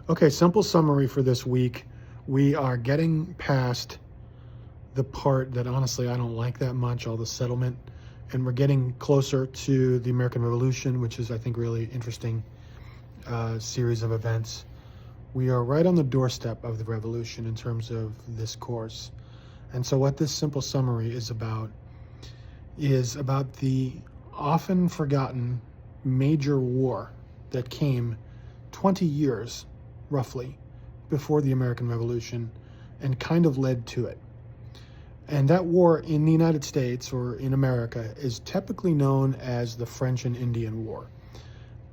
Okay, simple summary for this week. We are getting past the part that honestly I don't like that much, all the settlement, and we're getting closer to the American Revolution, which is, I think, really interesting series of events. We are right on the doorstep of the revolution in terms of this course. And so what this simple summary is about the often forgotten major war that came 20 years, roughly, before the American Revolution and kind of led to it. And that war in the United States or in America is typically known as the French and Indian War.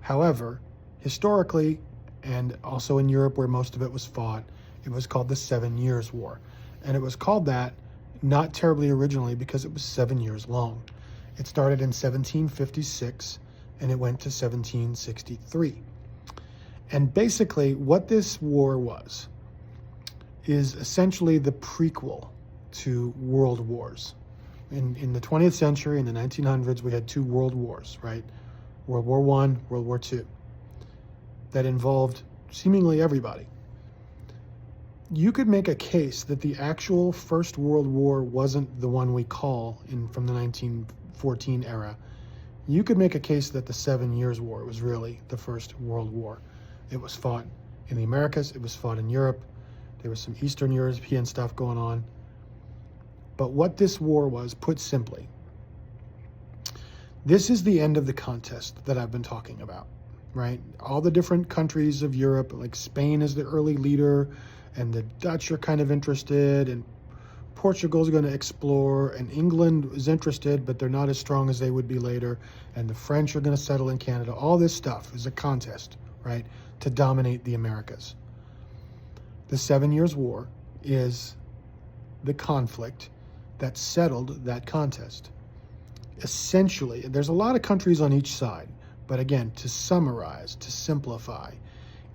However, historically, and also in Europe where most of it was fought, it was called the 7 Years' War. And it was called that not terribly originally because it was 7 years long. It started in 1756 and it went to 1763. And basically what this war was is essentially the prequel to world wars. In the 20th century, in the 1900s, we had two world wars, right? World War I, World War II, that involved seemingly everybody. You could make a case that the actual First World War wasn't the one we call from the 1914 era. You could make a case that the 7 Years' War was really the First World War. It was fought in the Americas, it was fought in Europe, there was some Eastern European stuff going on. But what this war was, put simply, this is the end of the contest that I've been talking about, right? All the different countries of Europe, like Spain is the early leader, and the Dutch are kind of interested, and Portugal's going to explore, and England is interested, but they're not as strong as they would be later, and the French are going to settle in Canada. All this stuff is a contest, right, to dominate the Americas. The 7 Years' War is the conflict that settled that contest. Essentially, there's a lot of countries on each side, but again, to summarize, to simplify,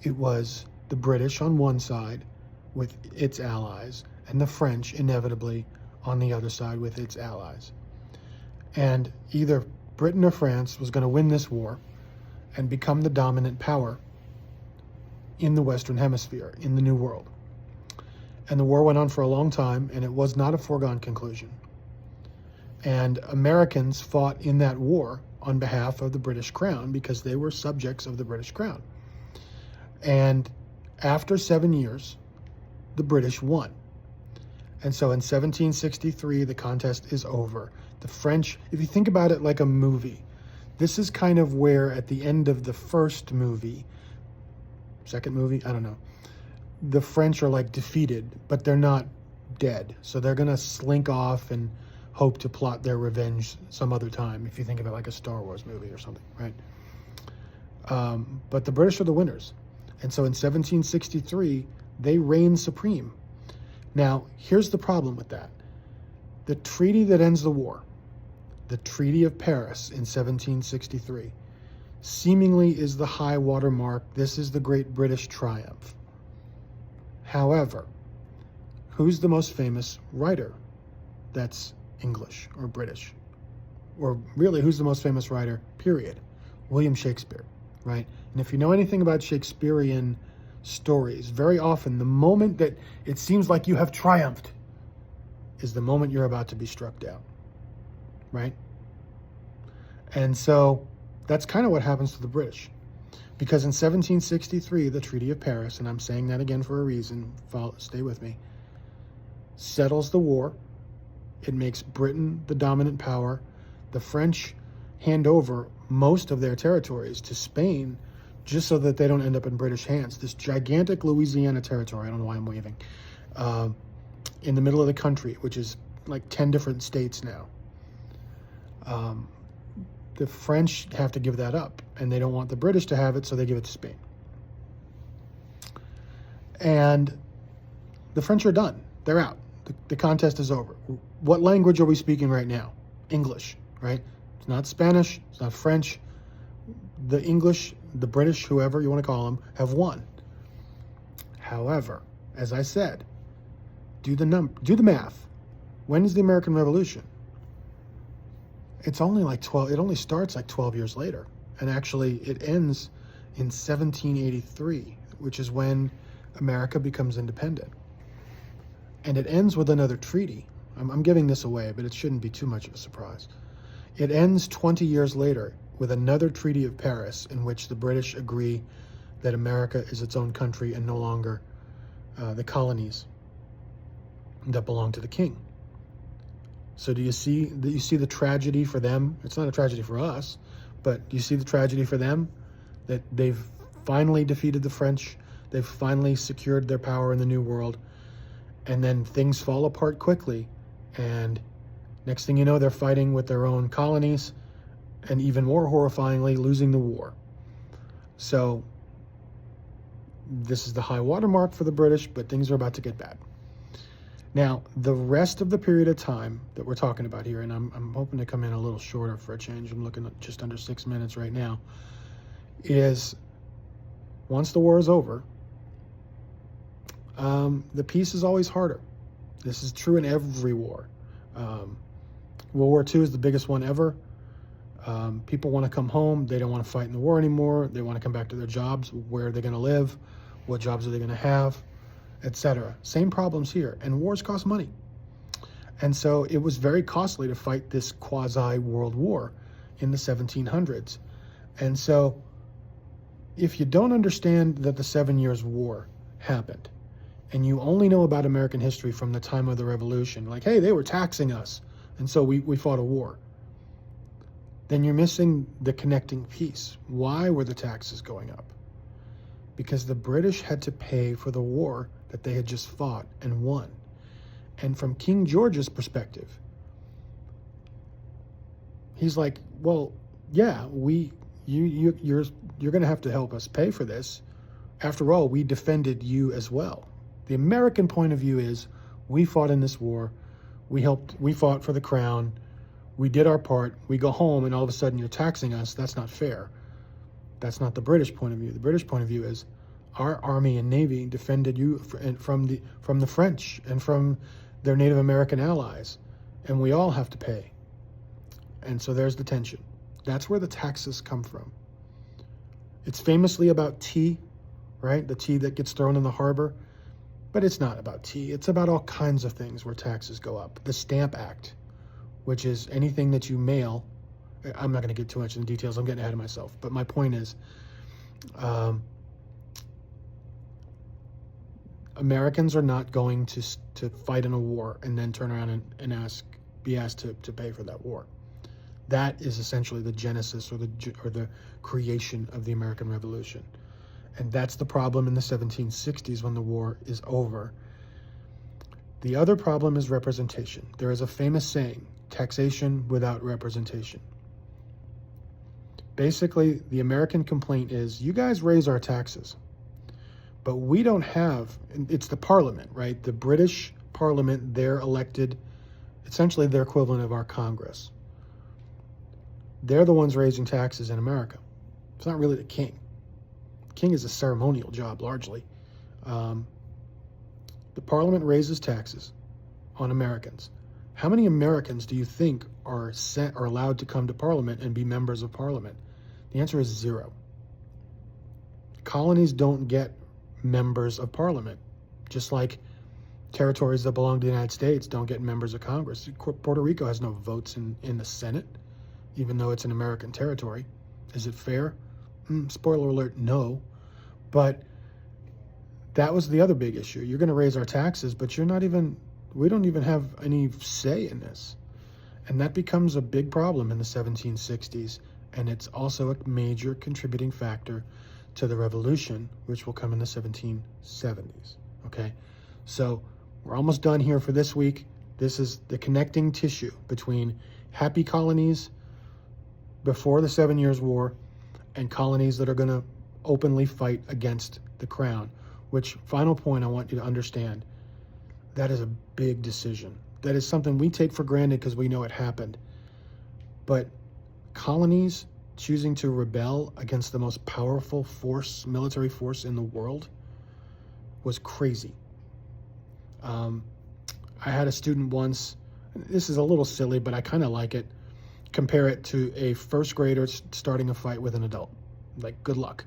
it was the British on one side with its allies, and the French inevitably on the other side with its allies. And either Britain or France was going to win this war and become the dominant power in the Western Hemisphere, in the New World. And the war went on for a long time, and it was not a foregone conclusion. And Americans fought in that war on behalf of the British Crown because they were subjects of the British Crown. And after 7 years, the British won. And so in 1763, the contest is over. The French, if you think about it like a movie, this is kind of where at the end of the first movie, second movie, I don't know, the French are like defeated, but they're not dead. So they're going to slink off and hope to plot their revenge some other time, if you think of it like a Star Wars movie or something, right? But the British are the winners. And so in 1763, they reign supreme. Now, here's the problem with that. The treaty that ends the war, the Treaty of Paris in 1763, seemingly is the high water mark. This is the great British triumph. However, who's the most famous writer that's English or British? Or really, who's the most famous writer, period? William Shakespeare, right? And if you know anything about Shakespearean stories, very often the moment that it seems like you have triumphed is the moment you're about to be struck down, right? And so that's kind of what happens to the British. Because in 1763, the Treaty of Paris, and I'm saying that again for a reason, stay with me, settles the war. It makes Britain the dominant power. The French hand over most of their territories to Spain just so that they don't end up in British hands. This gigantic Louisiana territory, I don't know why I'm waving, in the middle of the country, which is like 10 different states now. The French have to give that up, and they don't want the British to have it, so they give it to Spain. And the French are done. They're out. The contest is over. What language are we speaking right now? English, right? It's not Spanish. It's not French. The English, the British, whoever you want to call them, have won. However, as I said, do the math. When is the American Revolution? It's only like 12, it only starts like 12 years later. And actually it ends in 1783, which is when America becomes independent. And it ends with another treaty. I'm giving this away, but it shouldn't be too much of a surprise. It ends 20 years later with another Treaty of Paris, in which the British agree that America is its own country and no longer the colonies that belong to the king. So do you see the tragedy for them? It's not a tragedy for us, but do you see the tragedy for them? That they've finally defeated the French, they've finally secured their power in the New World, and then things fall apart quickly, and next thing you know, they're fighting with their own colonies, and even more horrifyingly, losing the war. So this is the high watermark for the British, but things are about to get bad. Now, the rest of the period of time that we're talking about here, and I'm hoping to come in a little shorter for a change, I'm looking at just under 6 minutes right now, is once the war is over, the peace is always harder. This is true in every war. World War II is the biggest one ever. People want to come home. They don't want to fight in the war anymore. They want to come back to their jobs. Where are they going to live? What jobs are they going to have? Etc. Same problems here. And wars cost money. And so it was very costly to fight this quasi-world war in the 1700s. And so if you don't understand that the 7 Years' War happened, and you only know about American history from the time of the Revolution, like, hey, they were taxing us, and so we fought a war, then you're missing the connecting piece. Why were the taxes going up? Because the British had to pay for the war that they had just fought and won. And from King George's perspective, he's like, well, yeah, you're going to have to help us pay for this. After all, we defended you as well. The American point of view is, we fought in this war, we fought for the crown, we did our part, we go home, and all of a sudden you're taxing us. That's not fair. That's not the British point of view. The British point of view is, our army and navy defended you from the French and from their Native American allies, and we all have to pay. And so there's the tension. That's where the taxes come from. It's famously about tea, right? The tea that gets thrown in the harbor. But it's not about tea. It's about all kinds of things where taxes go up. The Stamp Act, which is anything that you mail. I'm not going to get too much in the details. I'm getting ahead of myself. But my point is, Americans are not going to fight in a war and then turn around and be asked to pay for that war. That is essentially the genesis or the creation of the American Revolution. And that's the problem in the 1760s when the war is over. The other problem is representation. There is a famous saying, taxation without representation. Basically, the American complaint is, you guys raise our taxes, but we don't have, it's the parliament, right? The British parliament, they're elected, essentially their equivalent of our Congress. They're the ones raising taxes in America. It's not really the king. King is a ceremonial job, largely. The parliament raises taxes on Americans. How many Americans do you think are allowed to come to parliament and be members of parliament? The answer is 0. Colonies don't get members of parliament, just like territories that belong to the United States don't get members of Congress. Puerto Rico has no votes in the Senate, even though it's an American territory. Is it fair? Spoiler alert, no. But that was the other big issue. You're going to raise our taxes, but we don't even have any say in this. And that becomes a big problem in the 1760s. And it's also a major contributing factor to the revolution, which will come in the 1770s. Okay? So we're almost done here for this week. This is the connecting tissue between happy colonies before the 7 Years' War and colonies that are going to openly fight against the crown, which, final point I want you to understand, that is a big decision. That is something we take for granted because we know it happened. But colonies choosing to rebel against the most powerful military force in the world, was crazy. I had a student once, this is a little silly, but I kind of like it, compare it to a first grader starting a fight with an adult. Like, good luck.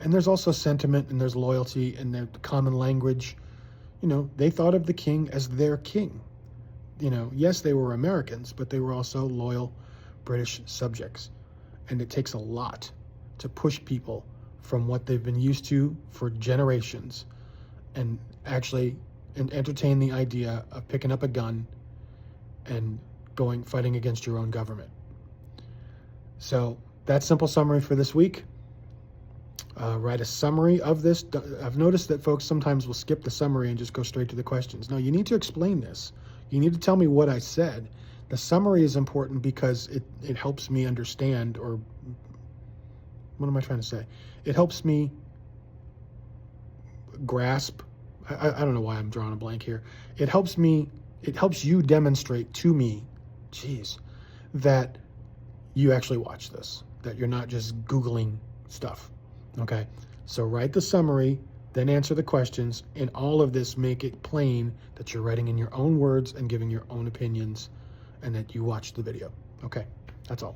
And there's also sentiment, and there's loyalty, and there's common language. They thought of the king as their king. Yes, they were Americans, but they were also loyal British subjects. And it takes a lot to push people from what they've been used to for generations and actually entertain the idea of picking up a gun and fighting against your own government. So that's simple summary for this week. Write a summary of this. I've noticed that folks sometimes will skip the summary and just go straight to the questions. No, you need to explain this. You need to tell me what I said. The summary is important because it helps me understand, or what am I trying to say? It helps me grasp. I don't know why I'm drawing a blank here. It helps you demonstrate to me, that you actually watch this, that you're not just Googling stuff. Okay, so write the summary, then answer the questions, and all of this make it plain that you're writing in your own words and giving your own opinions, and that you watched the video. Okay, that's all.